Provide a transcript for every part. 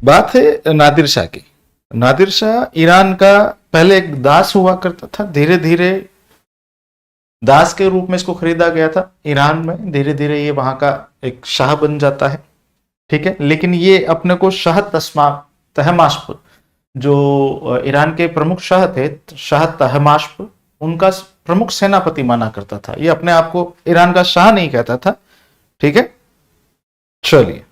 बात है नादिर शाह की। नादिर शाह ईरान का पहले एक दास हुआ करता था, धीरे धीरे दास के रूप में इसको खरीदा गया था ईरान में, धीरे धीरे ये वहां का एक शाह बन जाता है। ठीक है, लेकिन ये अपने को शाह तहमास्प, जो ईरान के प्रमुख शाह थे, शाह तहमास्प, उनका प्रमुख सेनापति माना करता था। ये अपने आप को ईरान का शाह नहीं कहता था। ठीक है, चलिए।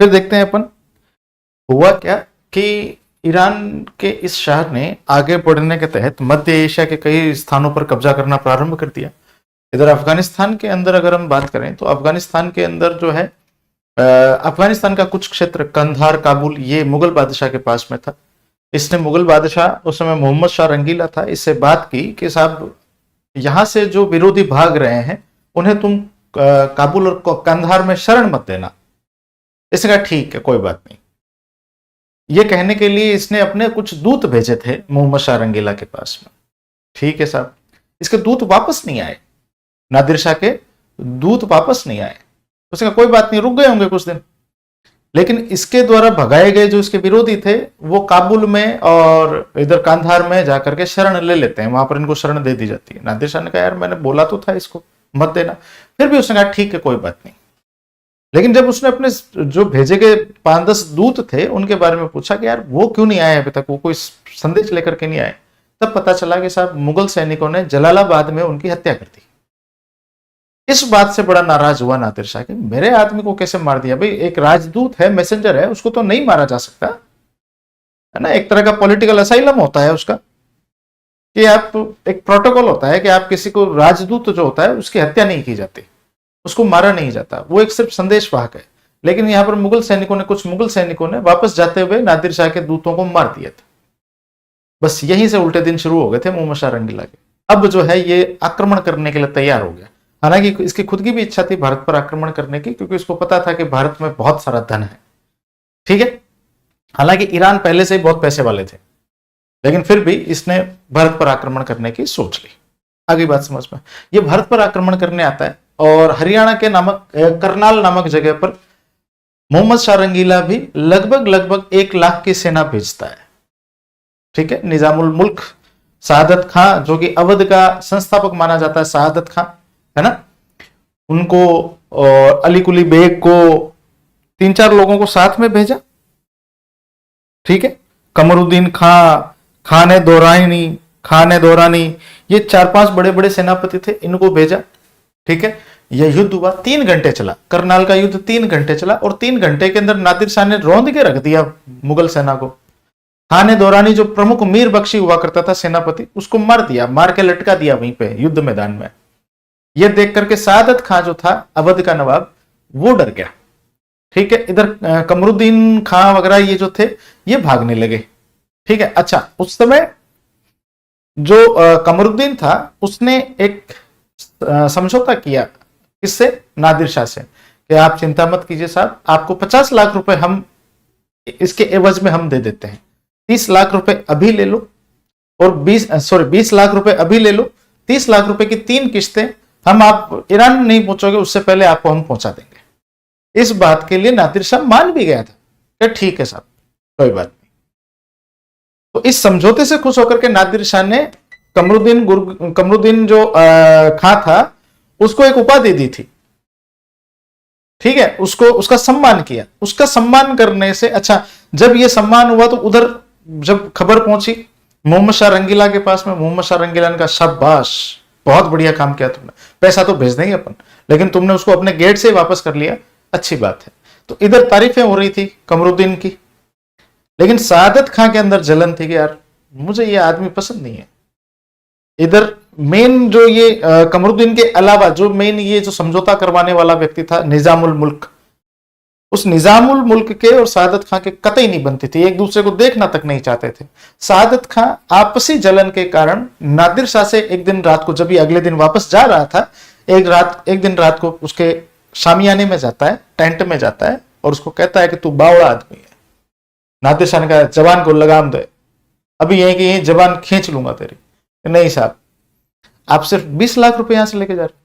फिर देखते हैं अपन हुआ क्या कि ईरान के इस शाह ने आगे बढ़ने के तहत मध्य एशिया के कई स्थानों पर कब्जा करना प्रारंभ कर दिया। इधर अफगानिस्तान के अंदर अगर हम बात करें तो अफगानिस्तान के अंदर जो है अफगानिस्तान का कुछ क्षेत्र कंधार, काबुल, ये मुगल बादशाह के पास में था। इसने मुगल बादशाह उस समय मोहम्मद शाह रंगीला था, इससे बात की कि साहब यहां से जो विरोधी भाग रहे हैं उन्हें तुम काबुल और कंधार में शरण मत देना। इसने कहा ठीक है, कोई बात नहीं। ये कहने के लिए इसने अपने कुछ दूत भेजे थे मोहम्मद शाह रंगीला के पास में। ठीक है साहब, इसके दूत वापस नहीं आए, नादिर शाह के दूत वापस नहीं आए। उसने कहा कोई बात नहीं, रुक गए होंगे कुछ दिन। लेकिन इसके द्वारा भगाए गए जो इसके विरोधी थे वो काबुल में और इधर कांधार में जाकर के शरण ले लेते हैं, वहां पर इनको शरण दे दी जाती है। नादिर शाह ने कहा यार मैंने बोला तो था इसको मत देना, फिर भी उसने कहा ठीक है कोई बात नहीं। लेकिन जब उसने अपने जो भेजे गए 5-10 दूत थे उनके बारे में पूछा कि यार वो क्यों नहीं आए अभी तक, वो कोई संदेश लेकर के नहीं आए, तब पता चला कि साहब मुगल सैनिकों ने जलालाबाद में उनकी हत्या कर दी। इस बात से बड़ा नाराज हुआ नादिर शाह कि मेरे आदमी को कैसे मार दिया। भाई एक राजदूत है, मैसेंजर है, उसको तो नहीं मारा जा सकता है ना। एक तरह का पॉलिटिकल असाइलम होता है उसका, कि आप एक प्रोटोकॉल होता है कि आप किसी को, राजदूत जो होता है उसकी हत्या नहीं की जाती, उसको मारा नहीं जाता, वो एक सिर्फ संदेश वाहक है। लेकिन यहां पर कुछ मुगल सैनिकों ने वापस जाते हुए नादिर शाह के दूतों को मार दिया था। बस यहीं से उल्टे दिन शुरू हो गए थे मोहम्मद शाह रंगीला के। अब जो है ये आक्रमण करने के लिए तैयार हो गया। हालांकि इसकी खुद की भी इच्छा थी भारत पर आक्रमण करने की, क्योंकि उसको पता था कि भारत में बहुत सारा धन है। ठीक है, हालांकि ईरान पहले से ही बहुत पैसे वाले थे, लेकिन फिर भी इसने भारत पर आक्रमण करने की सोच ली। आगे बात समझ में, ये भारत पर आक्रमण करने आता है और हरियाणा के करनाल नामक जगह पर मोहम्मद शाह रंगीला भी लगभग 1 लाख की सेना भेजता है। ठीक है, निजामुल मुल्क शहादत खां, जो कि अवध का संस्थापक माना जाता है, शहादत खां है ना, उनको और अली कुली बेग को, 3-4 लोगों को साथ में भेजा। ठीक है, कमरुद्दीन खां, खाने दौरानी, ये 4-5 बड़े बड़े सेनापति थे, इनको भेजा। ठीक है, यह युद्ध हुआ, 3 घंटे चला, करनाल का युद्ध 3 घंटे चला और 3 घंटे के अंदर नादिर शाह ने रौंद के रख दिया मुगल सेना को। खाने दौरानी जो प्रमुख मीर बख्शी हुआ करता था सेनापति, उसको मार दिया, मार के लटका दिया वहीं पे युद्ध मैदान में। यह देख करके सादत खां जो था अवध का नवाब, वो डर गया। ठीक है, इधर कमरुद्दीन खां वगैरह ये जो थे ये भागने लगे। ठीक है, अच्छा उस समय जो कमरुद्दीन था उसने एक समझौता किया, किससे? नादिर शाह से, कि आप चिंता मत कीजिए साहब, आपको 50 लाख रुपए हम इसके एवज में हम दे देते हैं। 30 लाख रुपए अभी ले लो और 20 लाख रुपए अभी ले लो, 30 लाख रुपए की 3 किस्तें हम, आप ईरान नहीं पहुंचोगे उससे पहले आपको हम पहुंचा देंगे। इस बात के लिए नादिर शाह मान भी गया था कि ठीक है साहब कोई बात नहीं। तो इस समझौते से खुश होकर के नादिर शाह ने कमरुद्दीन जो खां था उसको एक उपाधि दी थी। ठीक है, उसका सम्मान किया। उसका सम्मान करने से, अच्छा जब यह सम्मान हुआ तो उधर जब खबर पहुंची मोहम्मद शाह रंगीला के पास में, मोहम्मद शाह रंगीला ने कहा शाबाश, बहुत बढ़िया काम किया तुमने, पैसा तो भेज देंगे अपन, लेकिन तुमने उसको अपने गेट से वापस कर लिया, अच्छी बात है। तो इधर तारीफें हो रही थी कमरुद्दीन की, लेकिन सादत खां के अंदर जलन थी कि यार मुझे ये आदमी पसंद नहीं है। इधर मेन जो ये कमरुद्दीन के अलावा जो मेन ये जो समझौता करवाने वाला व्यक्ति था निजामुल मुल्क, उस निजामुल मुल्क के और सादत खां के कतई नहीं बनती थी, एक दूसरे को देखना तक नहीं चाहते थे। सादत खां आपसी जलन के कारण नादिर शाह से एक दिन रात को, जब ये अगले दिन वापस जा रहा था, एक दिन रात को उसके शामियाने में जाता है, टेंट में जाता है और उसको कहता है कि तू बावड़ा आदमी है। नादिर शाह ने कहा जवान को लगाम दे, अभी यही कि यही जवान खींच लूंगा तेरी। नहीं साहब, आप सिर्फ 20 लाख रुपए यहां से लेके जा रहे हो।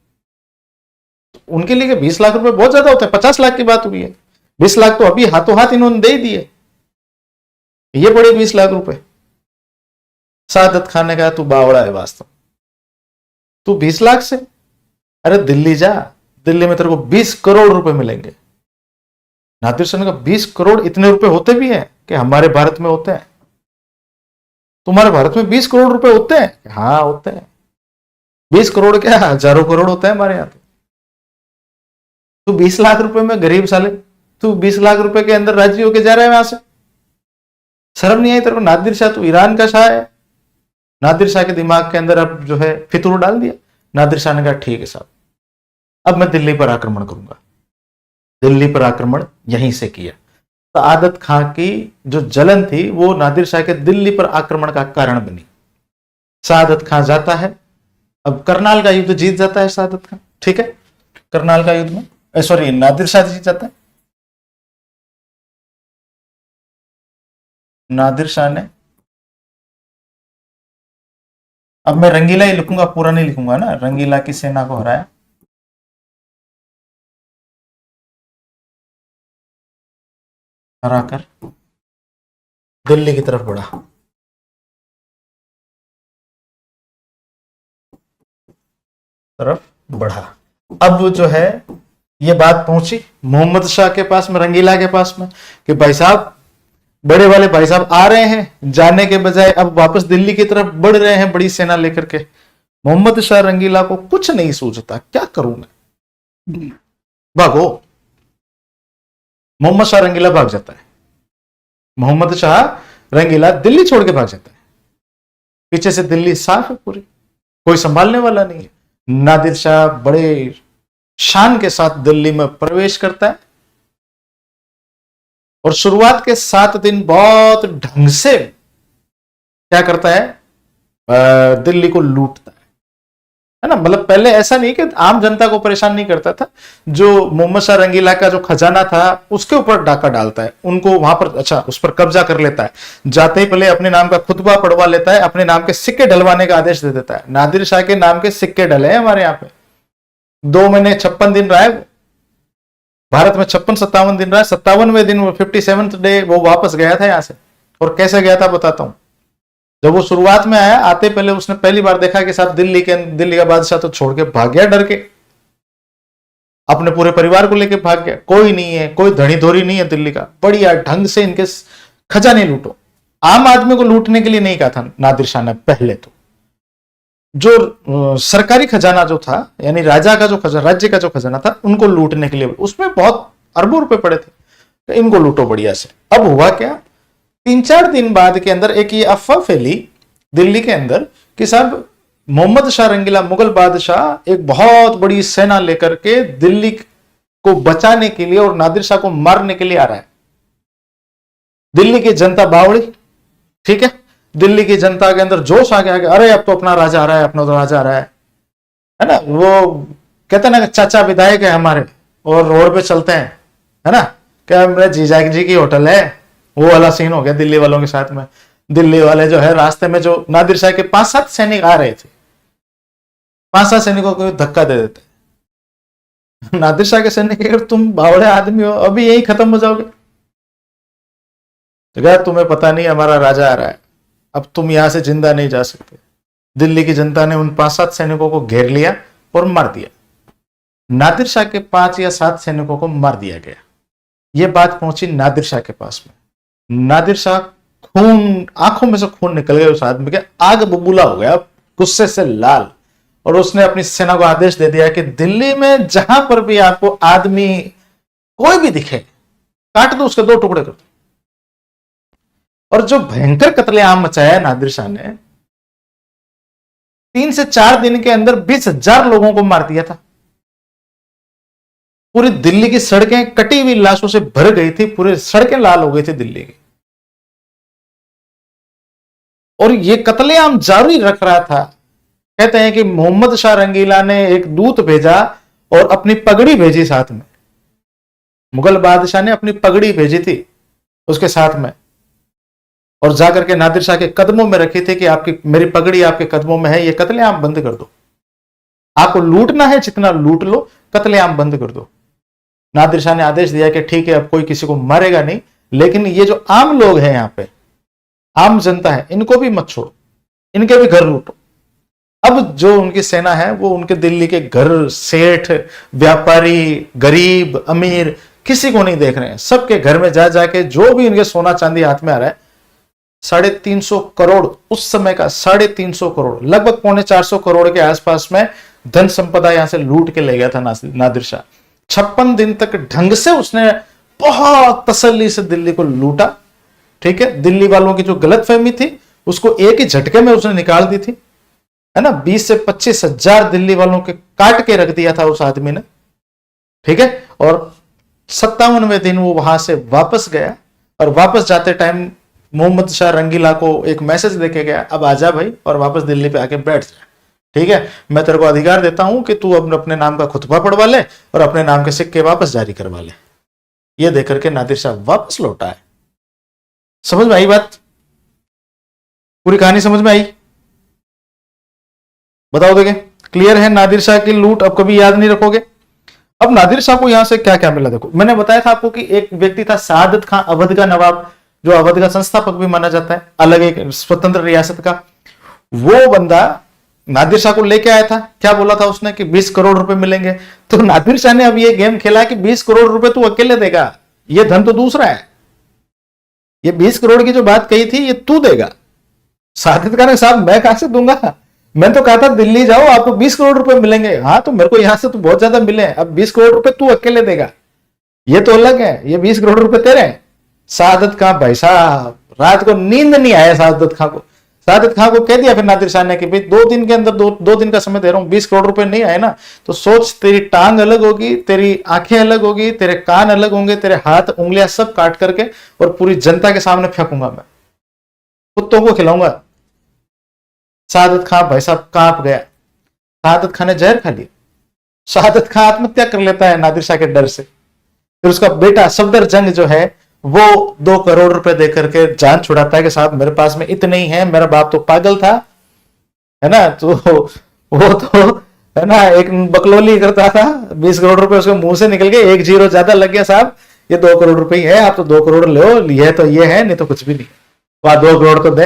उनके लिए 20 लाख रुपए बहुत ज्यादा होता है, 50 लाख की बात हुई है। 20 लाख तो अभी हाथों हाथ इन्होंने दे ही दिए, ये पड़े 20 लाख रुपए। सादत खान ने कहा तू बावड़ा है वास्तव, तू 20 लाख से, अरे दिल्ली जा, दिल्ली में तेरे को 20 करोड़ रुपए मिलेंगे। नादिर शाह ने कहा 20 करोड़ इतने रुपए होते भी हैं कि हमारे भारत में होते हैं? तुम्हारे भारत में 20 करोड़ रुपए होते हैं? हाँ होते हैं। 20 करोड़ क्या, हजारों करोड़ होते हैं हमारे यहां। तो 20 लाख रुपए में गरीब साले, तू 20 लाख रुपए के अंदर राजी होके जा रहा है वहां से? शर्म नहीं आई तेरे को? नादिर शाह तू ईरान का शाह है। नादिर शाह के दिमाग के अंदर अब जो है फितूर डाल दिया। नादिर शाह ने कहा ठीक है साहब, अब मैं दिल्ली पर आक्रमण करूंगा। दिल्ली पर आक्रमण यहीं से किया। सादत खां की जो जलन थी वो नादिर शाह के दिल्ली पर आक्रमण का कारण बनी। सादत खां जाता है, अब करनाल का युद्ध जीत जाता है सादत खां, ठीक है। करनाल का युद्ध में सॉरी नादिर शाह जीत जाता है। नादिर शाह ने, अब मैं रंगीला ही लिखूंगा, पूरा नहीं लिखूंगा ना। रंगीला की सेना को हराया, हराकर दिल्ली की तरफ बढ़ा। अब जो है ये बात पहुंची मोहम्मद शाह के पास में, रंगीला के पास में, कि भाई साहब, बड़े वाले भाई साहब आ रहे हैं, जाने के बजाय अब वापस दिल्ली की तरफ बढ़ रहे हैं बड़ी सेना लेकर के। मोहम्मद शाह रंगीला को कुछ नहीं सूझता, क्या करूं मैं, भागो। मोहम्मद शाह रंगीला भाग जाता है। मोहम्मद शाह रंगीला दिल्ली छोड़ के भाग जाता है। पीछे से दिल्ली साफ है पूरी, कोई संभालने वाला नहीं है। नादिर शाह बड़े शान के साथ दिल्ली में प्रवेश करता है और शुरुआत के 7 दिन बहुत ढंग से क्या करता है, दिल्ली को लूटता है ना। मतलब पहले ऐसा नहीं कि आम जनता को परेशान नहीं करता था, जो मोहम्मद शाह रंगीला का जो खजाना था उसके ऊपर डाका डालता है, उनको वहां पर अच्छा उस पर कब्जा कर लेता है। जाते ही पहले अपने नाम का खुतबा पढ़वा लेता है, अपने नाम के सिक्के डलवाने का आदेश दे देता है। नादिर शाह के नाम के सिक्के डले हैं हमारे यहाँ पे। 2 महीने 56 दिन रहा है भारत में, 56-57 दिन रहा है। 57वें दिन 57th डे वो वापस गया था यहां से। और कैसे गया था बताता हूं। जब वो शुरुआत में आया, आते पहले उसने पहली बार देखा कि साहब दिल्ली का बादशाह तो छोड़ के भाग गया, डर के अपने पूरे परिवार को लेके भाग गया। कोई नहीं है, कोई धनी धोरी नहीं है दिल्ली का, बढ़िया ढंग से इनके खजाने लूटो। आम आदमी को लूटने के लिए नहीं कहा था नादिर शाह ने। पहले तो जो सरकारी खजाना जो था, यानी राजा का जो खजाना, राज्य का जो खजाना था, उनको लूटने के लिए, उसमें बहुत अरबों रुपए पड़े थे, तो इनको लूटो बढ़िया से। अब हुआ क्या, 3-4 दिन बाद के अंदर एक ये अफवाह फैली दिल्ली के अंदर कि साहब मोहम्मद शाह रंगीला, मुगल बादशाह, एक बहुत बड़ी सेना लेकर के दिल्ली को बचाने के लिए और नादिर शाह को मारने के लिए आ रहा है। दिल्ली की जनता बावड़ी, ठीक है, दिल्ली की जनता के अंदर जोश आ गया कि अरे अब तो अपना राजा आ रहा है, अपना तो राजा आ रहा है ना। वो कहते हैं ना चाचा विधायक है हमारे और रोड पे चलते हैं, है ना, क्या मेरे जीजा जी की होटल है, वो वाला सीन हो गया दिल्ली वालों के साथ में। दिल्ली वाले जो है रास्ते में जो नादिर शाह के 5-7 सैनिक आ रहे थे, 5-7 सैनिकों को धक्का दे देते। नादिर शाह के सैनिक, अगर तुम बावड़े आदमी हो अभी यही खत्म हो जाओगे, तो तुम्हें पता नहीं हमारा राजा आ रहा है, अब तुम यहां से जिंदा नहीं जा सकते। दिल्ली की जनता ने उन 5-7 सैनिकों को घेर लिया और मार दिया। नादिर शाह के 5 या 7 सैनिकों को मार दिया गया। यह बात पहुंची नादिर शाह के पास में। नादिर शाह खून, आंखों में से खून निकल गया उस आदमी के, आग बबूला हो गया, गुस्से से लाल, और उसने अपनी सेना को आदेश दे दिया कि दिल्ली में जहां पर भी आपको आदमी कोई भी दिखे, काट दो, उसके 2 टुकड़े कर दो। और जो भयंकर कत्लेआम मचाया नादिर शाह ने, 3 से 4 दिन के अंदर 20,000 लोगों को मार दिया था। पूरी दिल्ली की सड़कें कटी हुई लाशों से भर गई थी, पूरी सड़कें लाल हो गई थी दिल्ली की। और ये कत्लेआम जारी रख रहा था। कहते हैं कि मोहम्मद शाह रंगीला ने एक दूत भेजा और अपनी पगड़ी भेजी साथ में। मुगल बादशाह ने अपनी पगड़ी भेजी थी उसके साथ में, और जाकर के नादिर शाह के कदमों में रखी थी कि आपकी, मेरी पगड़ी आपके कदमों में है, ये कत्लेआम बंद कर दो। आपको लूटना है जितना लूट लो, कत्लेआम बंद कर दो। नादिर शाह ने आदेश दिया कि ठीक है अब कोई किसी को मारेगा नहीं, लेकिन ये जो आम लोग हैं यहाँ पे, आम जनता है, इनको भी मत छोड़ो, इनके भी घर लूटो। अब जो उनकी सेना है वो उनके दिल्ली के घर, सेठ, व्यापारी, गरीब, अमीर, किसी को नहीं देख रहे हैं। सबके घर में जा जाके जो भी इनके सोना चांदी हाथ में आ रहा है, 350 करोड़ उस समय का, 350 करोड़, लगभग 350 करोड़ के आसपास में धन संपदा यहां से लूट के ले गया था नादिर शाह। 56 दिन तक ढंग से उसने बहुत तसल्ली से दिल्ली को लूटा। ठीक है, दिल्ली वालों की जो गलतफहमी थी उसको एक ही झटके में उसने निकाल दी थी, है ना। 20 से 25 हजार दिल्ली वालों के काट के रख दिया था उस आदमी ने। ठीक है, और 57वें दिन वो वहां से वापस गया, और वापस जाते टाइम मोहम्मद शाह रंगीला को एक मैसेज देके गया, अब आजा भाई और वापस दिल्ली पे आके बैठ जा। ठीक है, मैं तेरे को अधिकार देता हूं कि तू अपने नाम का खुतबा पढ़वा ले और अपने नाम के सिक्के वापस जारी करवा ले। ये देकर के नादिर शाह वापस लौटा है। समझ में आई बात? पूरी कहानी समझ में आई? बताओ देखे, क्लियर है? नादिर शाह की लूट अब कभी याद नहीं रखोगे। अब नादिर शाह को यहां से क्या क्या मिला देखो, मैंने बताया था आपको कि एक व्यक्ति था सादत खां, अवध का नवाब, जो अवध का संस्थापक भी माना जाता है, अलग एक स्वतंत्र रियासत का। वो बंदा नादिर शाह को लेके आया था। क्या बोला था उसने कि 20 करोड़ रुपए मिलेंगे। तो नादिर शाह ने अब ये गेम खेला कि 20 करोड़ रुपए तू अकेले देगा, ये धन तो दूसरा है। ये 20 करोड़ की जो बात कही थी ये तू देगा। सादित खान साहब मैं कहां से दूंगा, मैं तो कहा था दिल्ली जाओ आपको 20 करोड़ रुपए मिलेंगे। हाँ तो मेरे को यहां से तो बहुत ज्यादा मिले, अब 20 करोड़ रुपए तू अकेले देगा, ये तो अलग है, ये 20 करोड़ रुपए तेरे हैं। सादत खां भाई साहब, रात को नींद नहीं आया सादत खां को। सादत खां को कह दिया फिर नादिर शाह ने कि भाई 2 दिन के अंदर, दो दिन का समय दे रहा हूं, 20 करोड़ रुपए नहीं आए ना तो सोच, तेरी टांग अलग होगी, तेरी आंखें अलग होगी, तेरे कान अलग होंगे, तेरे हाथ उंगलियां सब काट करके और पूरी जनता के सामने फेंकूंगा, मैं कुत्तों को खिलाऊंगा। सादत खां भाई साहब कांप गया। सादत खां ने जहर खा लिया। सादत खां आत्महत्या कर लेता है नादिर शाह के डर से। फिर उसका बेटा सफदर जंग जो है वो 2 करोड़ रुपए देकर के जान छुड़ाता है कि साहब मेरे पास में इतने ही हैं, मेरा बाप तो पागल था, है ना, तो वो तो है ना एक बकलोली करता था। 20 करोड़ रुपए उसके मुंह से निकल गए, एक जीरो ज्यादा लग गया, साहब ये 2 करोड़ रुपए ही है, आप तो 2 करोड़ लो, ये तो ये है, नहीं तो कुछ भी नहीं। वहां 2 करोड़ तो दे,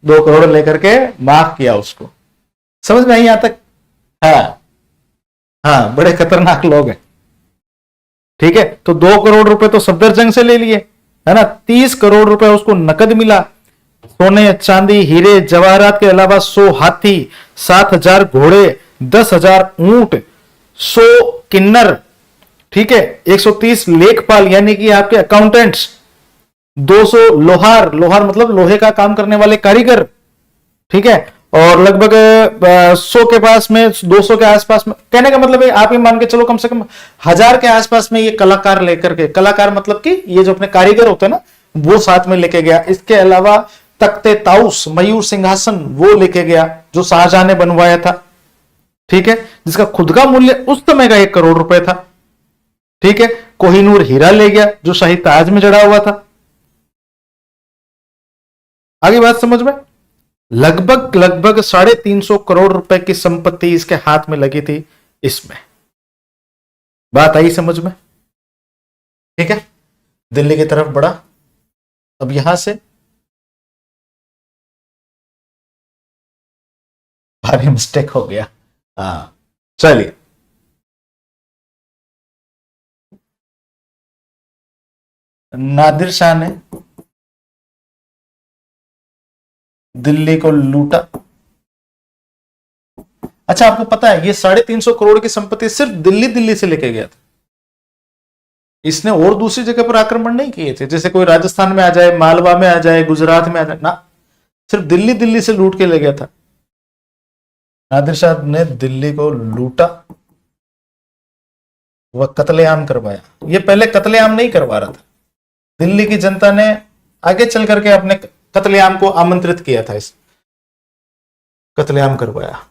2 करोड़ लेकर के माफ किया उसको। समझ में आई यहां तक? हाँ हाँ, बड़े खतरनाक लोग हैं। ठीक है, तो 2 करोड़ रुपए तो सफदरजंग से ले लिए, है ना। 30 करोड़ रुपए उसको नकद मिला, सोने चांदी हीरे जवाहरात के अलावा 100 हाथी, 7,000 घोड़े, 10,000 ऊंट, 100 किन्नर, ठीक है, 130 लेखपाल यानी कि आपके अकाउंटेंट्स, 200 लोहार, लोहार मतलब लोहे का काम करने वाले कारीगर, ठीक है, और लगभग 100 के पास में, 200 के आसपास में, कहने का मतलब है आप ही मान के चलो कम से कम 1000 के आसपास में ये कलाकार लेकर के, कलाकार मतलब कि ये जो अपने कारीगर होते हैं ना वो साथ में लेके गया। इसके अलावा तख्ते ताउस, मयूर सिंहासन वो लेके गया जो शाहजहां ने बनवाया था, ठीक है, जिसका खुद का मूल्य उस समय का 1 करोड़ रुपए था। ठीक है, कोहिनूर हीरा ले गया जो शाही ताज में जड़ा हुआ था। आगे बात समझ में? लगभग लगभग 350 करोड़ रुपए की संपत्ति इसके हाथ में लगी थी इसमें। बात आई समझ में? ठीक है, दिल्ली की तरफ बढ़ा। अब यहां से भारी मिस्टेक हो गया। हाँ चलिए, नादिर शाह ने दिल्ली को लूटा। अच्छा, आपको पता है ये 350 करोड़ की संपत्ति सिर्फ दिल्ली दिल्ली से लेके गया था। इसने और दूसरी जगह पर आक्रमण नहीं किए थे, जैसे कोई राजस्थान में आ जाए, मालवा में आ जाए, गुजरात में आ जाए ना, सिर्फ दिल्ली दिल्ली से लूट के ले गया था। नादिर शाह ने दिल्ली को लूटा, वह कत्लेआम करवाया। ये पहले कत्लेआम नहीं करवा रहा था, दिल्ली की जनता ने आगे चल करके अपने कत्लेआम को आमंत्रित किया था, इस कत्लेआम करवाया।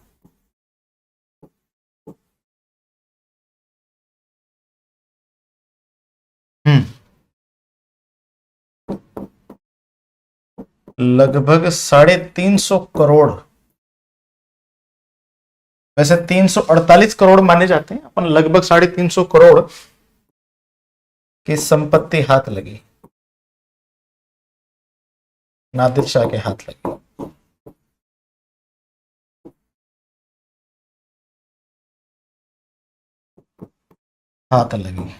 लगभग 350 करोड़ वैसे 348 करोड़ माने जाते हैं, अपन लगभग 350 करोड़ की संपत्ति हाथ लगी, नादिर शाह के हाथ लगी। हाथ लगी,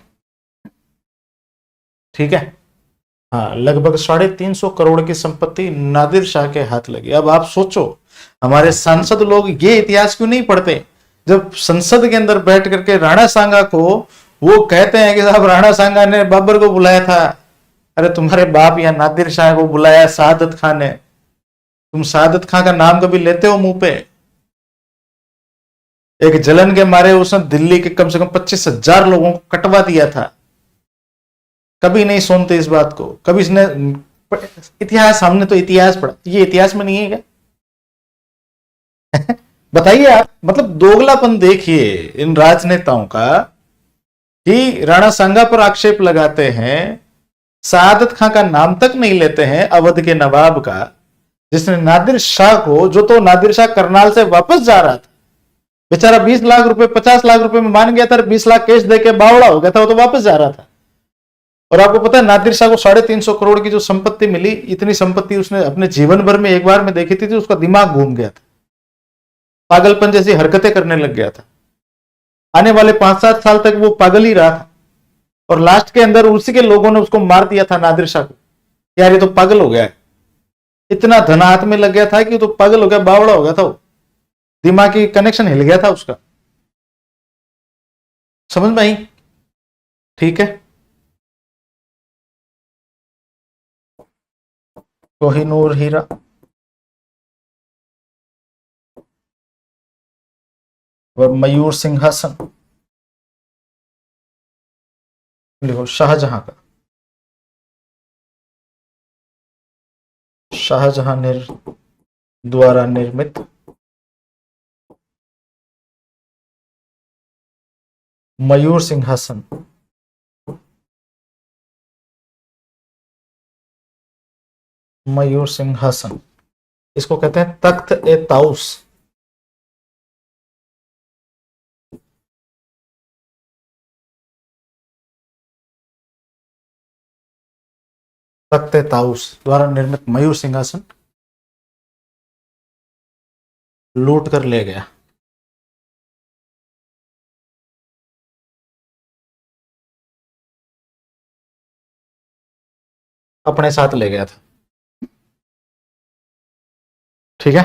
ठीक है। हाँ, लगभग 350 करोड़ की संपत्ति नादिर शाह के हाथ लगी। अब आप सोचो, हमारे सांसद लोग ये इतिहास क्यों नहीं पढ़ते? जब संसद के अंदर बैठ करके राणा सांगा को वो कहते हैं कि साहब राणा सांगा ने बाबर को बुलाया था, अरे तुम्हारे बाप या नादिर शाह को बुलाया सादत खान ने। तुम सादत खान का नाम कभी लेते हो मुंह पे? एक जलन के मारे उसने दिल्ली के कम से कम 25,000 लोगों को कटवा दिया था। कभी नहीं सुनते इस बात को, कभी इसने इतिहास, हमने तो इतिहास पढ़ा, ये इतिहास में नहीं है क्या? बताइए आप, मतलब दोगलापन देखिए इन राजनेताओं का कि राणा सांगा पर आक्षेप लगाते हैं, सादत खां का नाम तक नहीं लेते हैं, अवध के नवाब का, जिसने नादिर शाह को, जो तो नादिर शाह करनाल से वापस जा रहा था, बेचारा 20 लाख रुपए 50 लाख रुपए में मान गया था, 20 लाख कैश देके बावड़ा हो गया था, वो तो वापस जा रहा था। और आपको पता है नादिर शाह को 350 करोड़ की जो संपत्ति मिली, इतनी संपत्ति उसने अपने जीवन भर में एक बार में देखी थी, उसका दिमाग घूम गया था, पागलपन जैसी हरकतें करने लग गया था। आने वाले 5-7 साल तक वो पागल ही रहा था, और लास्ट के अंदर उसी के लोगों ने उसको मार दिया था नादिर शाह को, यार ये तो पागल हो गया है। इतना धन हाथ में लग गया था कि वो तो पागल हो गया, बावड़ा हो गया था, वो दिमागी कनेक्शन हिल गया था उसका। समझ में आई? ठीक है। कोहिनूर हीरा, और मयूर सिंहासन, लिखो शाहजहां का, शाहजहां द्वारा निर्मित मयूर सिंहासन। मयूर सिंहासन, इसको कहते हैं तख्त ए ताउस। तख्त ए ताउस द्वारा निर्मित मयूर सिंहासन लूट कर ले गया। अपने साथ ले गया था, ठीक है।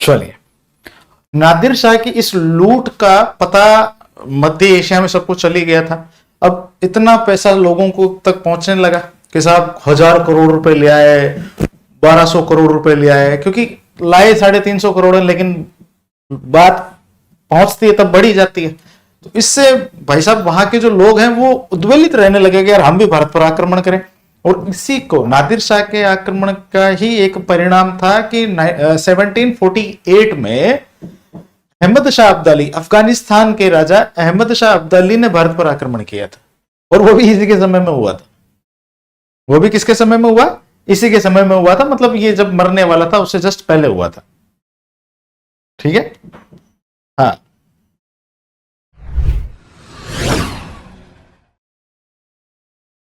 चलिए, नादिर शाह की इस लूट का पता मध्य एशिया में सबको चली गया था। अब इतना पैसा लोगों को तक पहुंचने लगा कि साहब 1000 करोड़ रुपए ले आए, 1200 करोड़ रुपए ले आए, क्योंकि लाए 350 करोड़ है, लेकिन बात पहुंचती है तब बढ़ी जाती है। तो इससे भाई साहब वहां के जो लोग हैं वो उद्वेलित रहने लगे कि यार हम भी भारत पर आक्रमण करें। और इसी को नादिर शाह के आक्रमण का ही एक परिणाम था कि 1748 में अहमद शाह अब्दाली, अफगानिस्तान के राजा अहमद शाह अब्दाली ने भारत पर आक्रमण किया था, और वो भी इसी के समय में हुआ था। वो भी किसके समय में हुआ? इसी के समय में हुआ था, मतलब ये जब मरने वाला था उससे जस्ट पहले हुआ था, ठीक है।